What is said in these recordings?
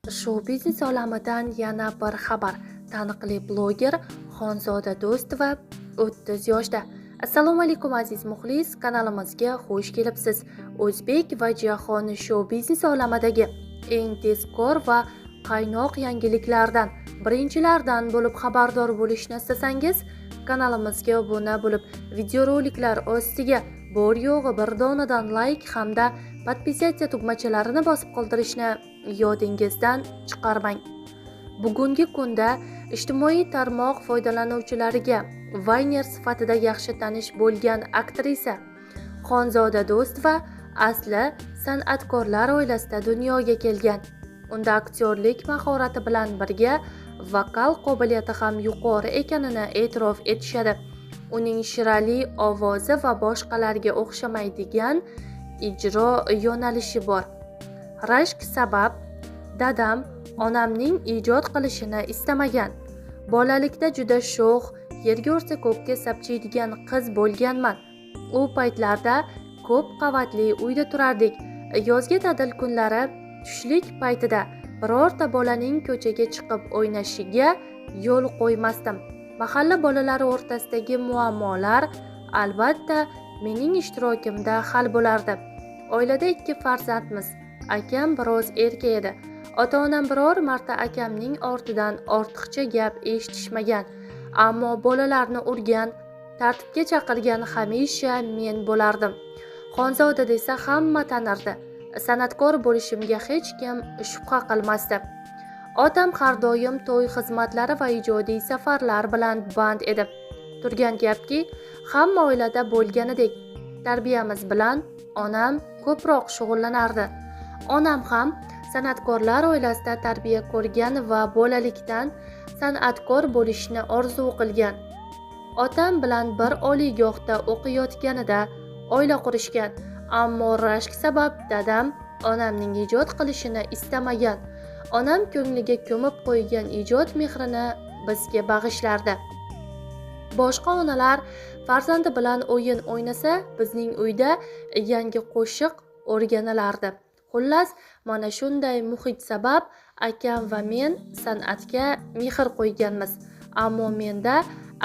Shou-biznes olamidan yana bir xabar. Taniqli bloger Xonzoda Do'stova 30 yoshda. Assalomu alaykum aziz muxlis, kanalimizga xush kelibsiz. O'zbek va jahon shou-biznes olamidagi eng tezkor va qaynoq yangiliklardan, birinchilardan bo'lib xabardor bo'lishni istasangiz, kanalimizga obuna bo'lib, videoroliklar ostiga bor yo'g'i bir donadan like hamda podpisatsiya tugmachalarini bosib qoldirishni yodingizdan chiqarmang. Bugungi kunda ijtimoiy tarmoq foydalanuvchilariga Vayner sifatida yaxshi tanish bo'lgan aktrisa Xonzoda Do'stova asli san'atkorlar oilasida dunyoga kelgan. Unda aktyorlik mahorati bilan birga vokal qobiliyati ham yuqori ekanini e'tirof etishadi. Uning shirali ovozi va boshqalarga o'xshamaydigan ijro yo'nalishi bor. Rashk sabab dadam onamning ijod qilishini istamagan. Bolalikda juda sho'x, yerga ursa ko'kka sapchiydigan qiz bo'lganman. U paytlarda ko'p qavatli uyda turardik. Yozgi ta'til kunlari tushlik paytida birorta bolaning ko'chaga chiqib o'ynashiga yo'l qo'ymasdim. Mahalla bolalari o'rtasidagi muammolar albatta mening ishtirokimda hal bo'lardi. Oilada 2 farzandmiz. Akam biroz erka edi. Ota-onam biror marta akamning ortidan ortiqcha gap eshitishmagan. Ammo bolalarni urgan, tartibga chaqirgan hamisha men bo'lardim. Xonzoda desa hamma tanirdi. San'atkor bo'lishimga hech kim shubha qilmasdi. Otam har doim to'y xizmatlari va ijodiy safarlar bilan band edi. Turgan gapki, hamma oilada bo'lganidek tarbiyamiz bilan onam ko'proq shug'ullanardi. Onam ham san'atkorlar oilasida tarbiya ko'rgan va bolalikdan san'atkor bo'lishni orzu qilgan. Otam bilan bir oliygohda o'qiyotganida oila qurishgan, ammo rashk sabab dadam onamning ijod qilishini istamagan. Onam ko'ngliga ko'mib qo'ygan ijod mehrini bizga bag'ishlardi. Boshqa onalar farzandi bilan o'yin o'ynasa, bizning uyda yangi qo'shiq o'rganilardi. Xullas, mana shunday muhit sabab akam va men san'atga mehr qo'yganmiz. Ammo menda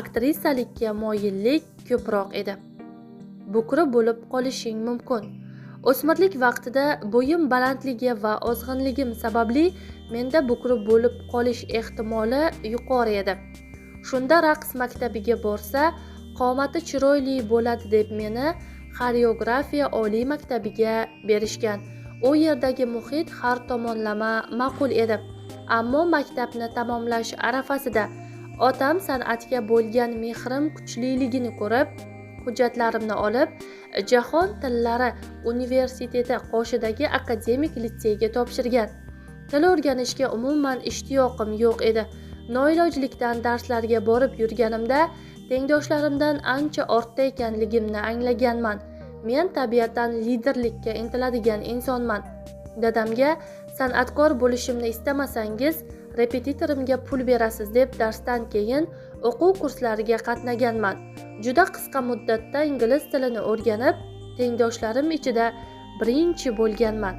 aktrisalikka moyillik ko'proq edi. Bukri bo'lib qolishing mumkin. O'smirlik vaqtida bo'yim balandligi va ozg'inligim sababli menda bukri bo'lib qolish ehtimoli yuqori edi. Shunda raqs maktabiga borsa, qomati chiroyli bo'ladi deb meni xoreografiya oliy maktabiga berishgan. U yerdagi muhit har tomonlama ma'qul edi. Ammo maktabni tamomlash arafasida otam san'atga bo'lgan mehrim kuchliligini ko'rib, hujjatlarimni olib, Jahon tillari universiteti qoshidagi akademik litseyga topshirgan. Til o'rganishga umuman ishtiyoqim yo'q edi. Noilojlikdan darslarga borib yurganimda tengdoshlarimdan ancha ortda ekanligimni anglaganman. Men tabiatan liderlikka intiladigan insonman. Dadamga san'atkor bo'lishimni istamasangiz, repetitorimga pul berasiz deb darsdan keyin o'quv kurslariga qatnaganman. Juda qisqa muddatda ingliz tilini o'rganib, tengdoshlarim ichida birinchi bo'lganman.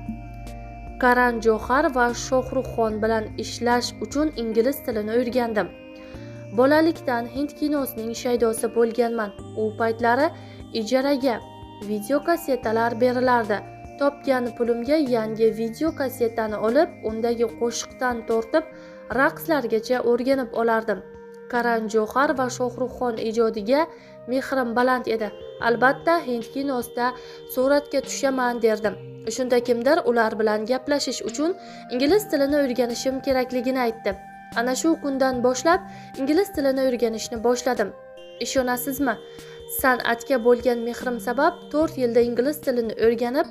Karan Johar va Shohruxxon bilan ishlash uchun ingliz tilini o'rgandim. Bolalikdan Hind kinosining shaydosi bo'lganman. U paytlari ijaraga video kassetalar berilardi. Topgan pulimga yangi video kassetani olib, undagi qo'shiqdan tortib, raqslargacha o'rganib olardim. Karan Johar va Shohruxxon ijodiga mehrim baland edi. Albatta, Hind kinosida suratga tushaman derdim. Shunda kimdir ular bilan gaplashish uchun ingliz tilini o'rganishim kerakligini aytdi. Ana shu kundan boshlab ingliz tilini o'rganishni boshladim. Ishonasizmi? San'atga bo'lgan mehrim sabab 4 yilda ingliz tilini o'rganib,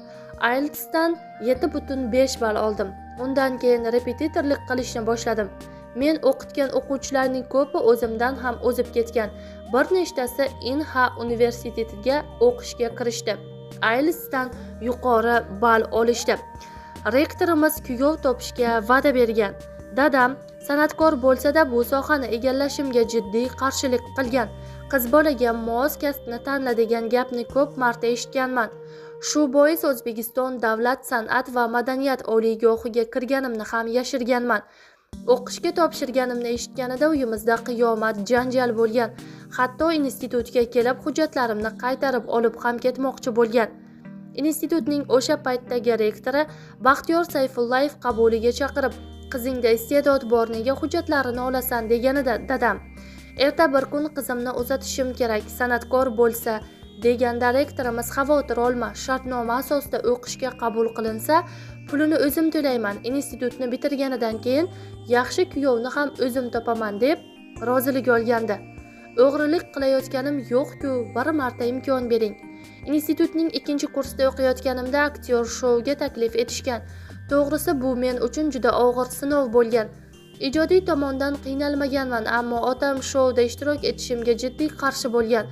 IELTSdan 7.5 ball oldim. Undan keyin repetitorlik qilishni boshladim. Men o'qitgan o'quvchilarning ko'pi o'zimdan ham o'zib ketgan. Bir nechtasi Inha universitetiga o'qishga kirishdi. IELTSdan yuqori ball olishdi. Rektorimiz kuyov topishga va'da bergan. Dadam san'atkor bo'lsa-da bu sohani egallashimga jiddiy qarshilik qilgan. Qiz bolaga mos kasbni tanla degan gapni ko'p marta eshitganman. Shu bois O'zbekiston davlat san'at va madaniyat oliygohiga kirganimni ham yashirganman. O'qishga topshirganimni eshitganida uyimizda qiyomat, janjal bo'lgan. Hatto institutga kelib hujjatlarimni qaytarib olib ham ketmoqchi bo'lgan. Institutning o'sha paytdagi rektori Baxtiyor Sayfullayev qabuliga chaqirib, "Qizingda iste'dod bor, nega hujjatlarini olasan?" deganida dadam, "Erta bir kun qizimni uzatishim kerak, san'atkor bo'lsa" deganda rektorimiz "Xavotir olma, shartnoma asosida o'qishga qabul qilinsa, pulini o'zim to'layman. Institutni bitirganidan keyin yaxshi kuyovni ham o'zim topaman" deb rozilik olgandi. O'g'rilik qilayotganim yo'q-ku, bir marta imkon bering. Institutning 2-kursida o'qiyotganimda aktyor shouga taklif etishgan. To'g'risi bu men uchun juda og'ir sinov bo'lgan. Ijodiy tomondan qiynalmaganman, ammo otam shouda ishtirok etishimga jiddiy qarshi bo'lgan.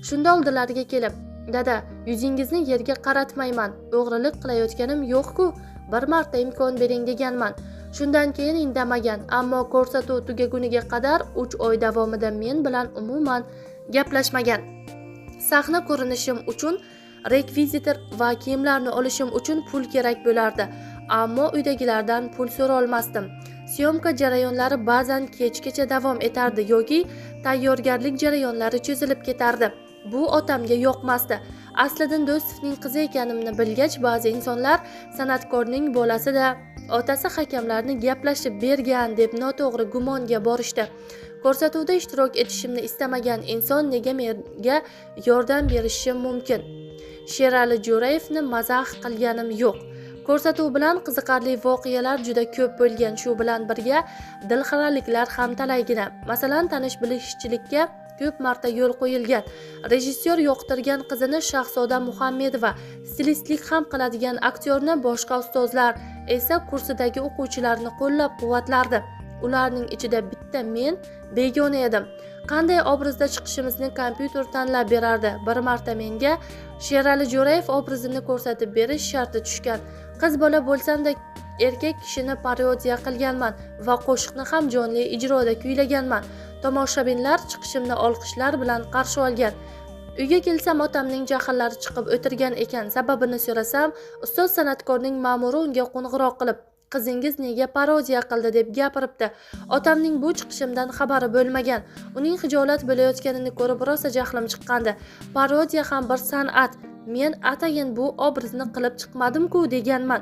Shunda oldilariga kelib, "Dada, yuzingizni yerga qaratmayman. O'g'rilik qilayotganim yo'q-ku, bir marta imkon bering" deganman. Shundan keyin indamagan, ammo ko'rsatuv tugaguniga qadar 3 oy davomida men bilan umuman gaplashmagan. Sahna ko'rinishim uchun rekvizitor va kiyimlarni olishim uchun pul kerak bo'lardi, ammo uydagilardan pul so'ra olmasdim. Syomka jarayonlari ba'zan kechgacha davom etardi yoki tayyorgarlik jarayonlari cho'zilib ketardi. Bu otamga yoqmasdi. Asliddin Do'stovning qizi ekanimni bilgach, ba'zi insonlar san'atkorning bolasi-da, otasi hakamlarni gaplashib bergan deb noto'g'ri gumonga borishdi. Ko'rsatuvda ishtirok etishimni istamagan inson nega menga yordam berishi mumkin? Sherali Jo'rayevni mazax qilganim yo'q. Ko'rsatuv bilan qiziqarli voqealar juda ko'p bo'lgan, shu bilan birga dilxiraliklar ham talaygina. Masalan, tanish-bilishchilikka ko'p marta yo'l qo'yilgan. Rejissyor yoqtirgan qizini Shahzoda Muhammedova, stilistlik ham qiladigan aktyorni boshqa ustozlar esa kursidagi o'quvchilarni qo'llab-quvvatlardi. Ularning ichida bitta men begona edim. Qanday obrazda chiqishimizni kompyuter tanlab berardi. Bir marta menga Sherali Jo'rayev obrazini ko'rsatib berish sharti tushgan. Qiz bola bo'lsam-da erkak kishini parodiya qilganman va qo'shiqni ham jonli ijroda kuylaganman. Tomoshabinlar chiqishimni olqishlar bilan qarshi olgan. Uyga kelsam otamning jahllari chiqib o'tirgan ekan. Sababini so'rasam, ustoz san'atkorning ma'muri unga qo'ng'iroq qilib, "Qizingiz nega parodiya qildi?" deb gapiribdi. Otamning bu chiqishimdan xabari bo'lmagan. Uning hijolat bo'layotganini ko'rib rosa jahlim chiqqandi. Parodiya ham bir san'at. Men atayin bu obrazni qilib chiqmadim-ku deganman.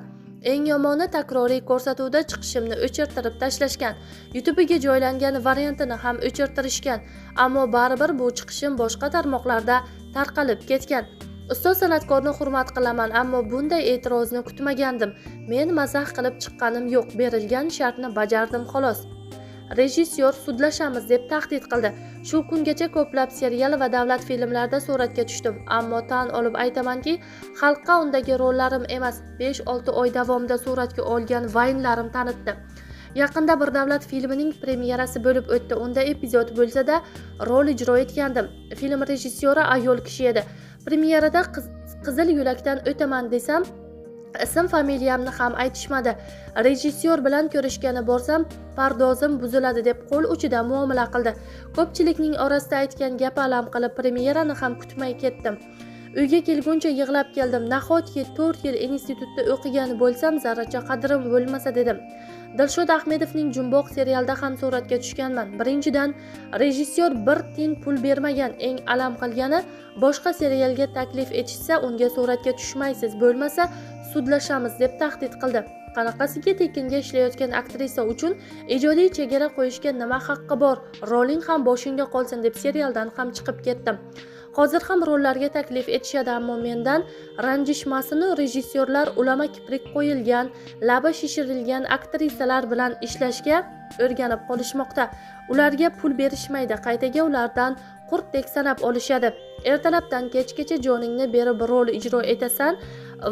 Eng yomoni takroriy ko'rsatuvda chiqishimni o'chirtirib tashlashgan. YouTube'ga joylangan variantini ham o'chirtirishgan. Ammo baribir bu chiqishim boshqa tarmoqlarda tarqalib ketgan. Ustoz san'atkorni hurmat qilaman, ammo bunday e'tirozni kutmagandim. Men mazax qilib chiqqanim yo'q, berilgan shartni bajardim xolos. Rejissyor sudlashamiz deb tahdid qildi. Shu kungacha ko'plab serial va davlat filmlarida suratga tushdim, ammo tan olib aytamanki, xalqqa undagi rollarim emas, 5-6 oy davomida suratga olgan vaynlarim tanitdi. Yaqinda bir davlat filmining premyerasi bo'lib o'tdi. Unda epizod bo'lsa-da rol ijro etgandim. Film rejissyori ayol kishi edi. Premyerada Qizil yo'lakdan o'taman desam, ism familiyamni ham aytishmadi. Rejissyor bilan ko'rishgani borsam, pardozim buziladi deb qo'l uchida muomala qildi. Ko'pchilikning orasida aytgan gap alam qilib premyerani ham kutmay ketdim. Uyga kelguncha yig'lab keldim. Nahotki 4 yil institutda o'qigan bo'lsam, zarracha qadrim bo'lmasa dedim. Dilshod Ahmedovning Jumboq serialida ham suratga tushganman. Birinchidan, rejissyor bir tiyin pul bermagan. Eng alam qilgani, boshqa serialga taklif etishsa, unga suratga tushmaysiz, bo'lmasa sudlashamiz deb tahdid qildi. Qanaqasiga tekinga ishlayotgan aktrisa uchun ijodiy chegara qo'yishga nima haqqi bor? Roling ham boshingga qolsin deb serialdan ham chiqib ketdim. Hozir ham rollarga taklif etishadi, ammo mendan ranjishmasini rejissyorlar ulama kiprik qo'yilgan, labi shishirilgan aktrisalar bilan ishlashga o'rganib qolishmoqda. Ularga pul berishmaydi, qaytaga ulardan qurtdek sanab olishadi. Ertalabdan kechgacha joningni berib rol ijro etasan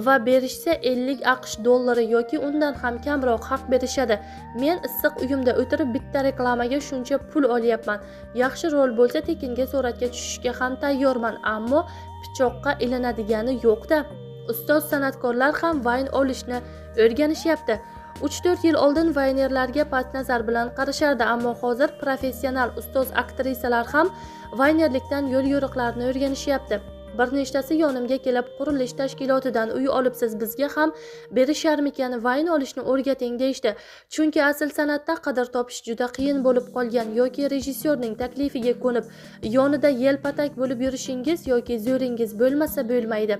va berishsa 50 AQSh dollari yoki undan ham kamroq haq berishadi. Men issiq uyimda o'tirib bitta reklamaga shuncha pul olyapman. Yaxshi rol bo'lsa tekinga suratga tushishga ham tayyorman, ammo pichoqqa ilinadigani yo'q-da. Ustoz san'atkorlar ham vayn olishni o'rganishyapti. 3-4 yil oldin vaynerlarga past nazar bilan qarashardi, ammo hozir professional ustoz aktrisalar ham vaynerlikdan yo'l yo'riqlarni o'rganishyapti. Bir nechtasi yonimga kelib, qurilish tashkilotidan uy olibsiz, bizga ham berisharmikan, vayn olishni o'rgating deyishdi. Chunki asl san'atda qadr topish juda qiyin bo'lib qolgan, yoki rejissyorning taklifiga ko'nib yonida yelpatak bo'lib yurishingiz yoki zo'ringiz bo'lmasa bo'lmaydi.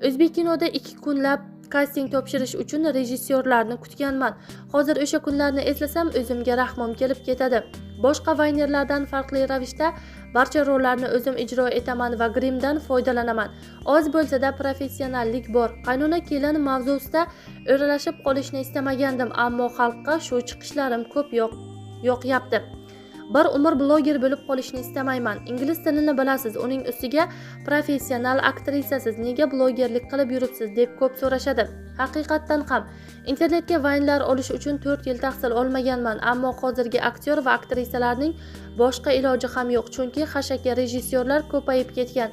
O'zbekkinoda 2 kunlab kasting topshirish uchun rejissyorlarni kutganman. Hozir o'sha kunlarni eslasam o'zimga rahmim kelib ketadi. Boshqa vaynerlardan farqli ravishda barcha rollarni o'zim ijro etaman va grimdan foydalanaman. Oz bo'lsa-da professionallik bor. Qaynona kelin mavzusida o'ralashib qolishni istamagandim, ammo xalqqa shu chiqishlarim ko'p yoqyapti. Bir umr bloger bo'lib qolishni istamayman. Ingliz tilini bilasiz, uning ustiga professional aktrisasiz, nega blogerlik qilib yuribsiz deb ko'p so'rashadi. Haqiqatdan ham internetga vaynlar olish uchun 4 yil tahsil olmaganman, ammo hozirgi aktyor va aktrisalarning boshqa iloji ham yo'q, chunki xashaki rejissyorlar ko'payib ketgan.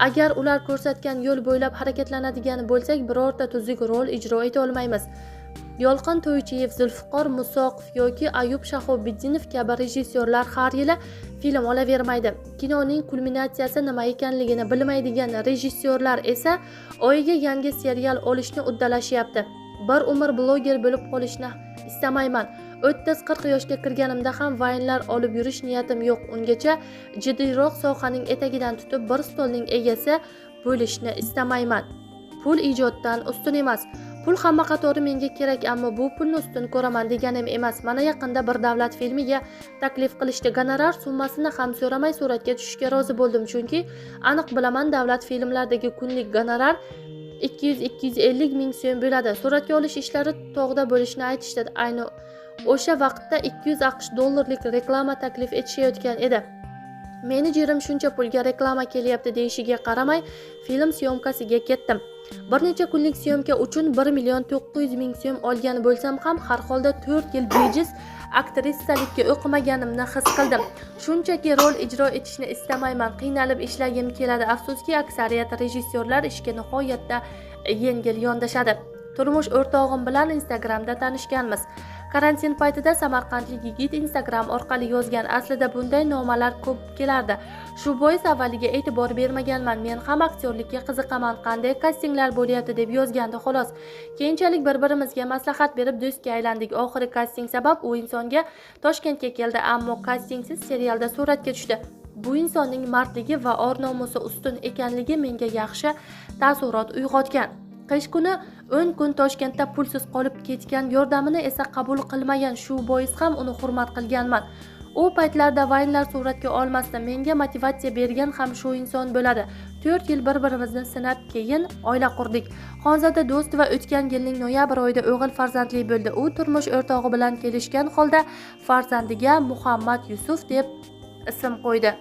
Agar ular ko'rsatgan yo'l bo'ylab harakatlanadigan bo'lsak, birorta tuzuk rol ijro eta olmaymiz. Yolqin To'ychiyev, Zulfiqor Musoqov yoki Ayub Shahobiddinov kabi rejissyorlar har yili film olavermaydi. Kinoning kulminatsiyasi nima ekanligini bilmaydigan rejissyorlar esa oyiga yangi serial olishni uddalashyapti. Bir umr bloger bo'lib qolishni istamayman. 30-40 yoshga kirganimda ham vaynlar olib yurish niyatim yo'q. Ungacha jiddiyroq sohaning etagidan tutib bir stolning egasi bo'lishni istamayman. Pul ijoddan ustun emas. Pul hamma qatori menga kerak, ammo bu pulni ustun ko'raman deganim emas. Mana yaqinda bir davlat filmiga taklif qilishdi. Gonorar summasini ham so'ramay suratga tushishga rozi bo'ldim, chunki aniq bilaman, davlat filmlaridagi kunlik gonorar 200-250 ming so'm bo'ladi. Suratga olish ishlari tog'da bo'lishini aytishdi. Ayni o'sha vaqtda 200 AQSh dollarlik reklama taklif etishayotgan edi. Menejerim shuncha pulga reklama kelyapti deyishiga qaramay, film syomkasiga ketdim. Bir necha kunlik syomka uchun 1.900.000 so'm olgan bo'lsam ham har holda 4 yil bejiz aktrisalikka o'qimaganimni his qildim. Shunchaki rol ijro etishni istamayman, qiynalib ishlagim keladi. Afsuski, aksariyat rejissyorlar ishga nihoyatda yengil yondashadi. Turmush o'rtog'im bilan Instagramda tanishganmiz. Karantin paytida samarqandlik yigit Instagram orqali yozgan. Aslida bunday nomalar ko'p kelardi. Shu bois avvaliga e'tibor bermaganman. Men ham aktyorlikka qiziqaman, qanday kastinglar bo'lyapti deb yozgandi xolos. Keyinchalik bir-birimizga maslahat berib do'stga aylandik. Oxiri kasting sabab u insonga Toshkentga keldi, ammo kastingsiz serialda suratga tushdi. Bu insonning mardligi va or-nomusi ustun ekanligi menga yaxshi taassurot uyg'otgan. Qish kuni 10 kun Toshkentda pulsiz qolib ketgan, yordamini esa qabul qilmagan, shu bois ham uni hurmat qilganman. U paytlarda vaynlar suratga olmasdan menga motivatsiya bergan ham shu inson bo'ladi. 4 yil bir-birimizni sinab, keyin oila qurdik. Xonzoda do'st va o'tgan yilning noyabr oyida o'g'il farzandli bo'ldi. U turmush o'rtog'i bilan kelishgan holda farzandiga Muhammad Yusuf deb ism qo'ydi.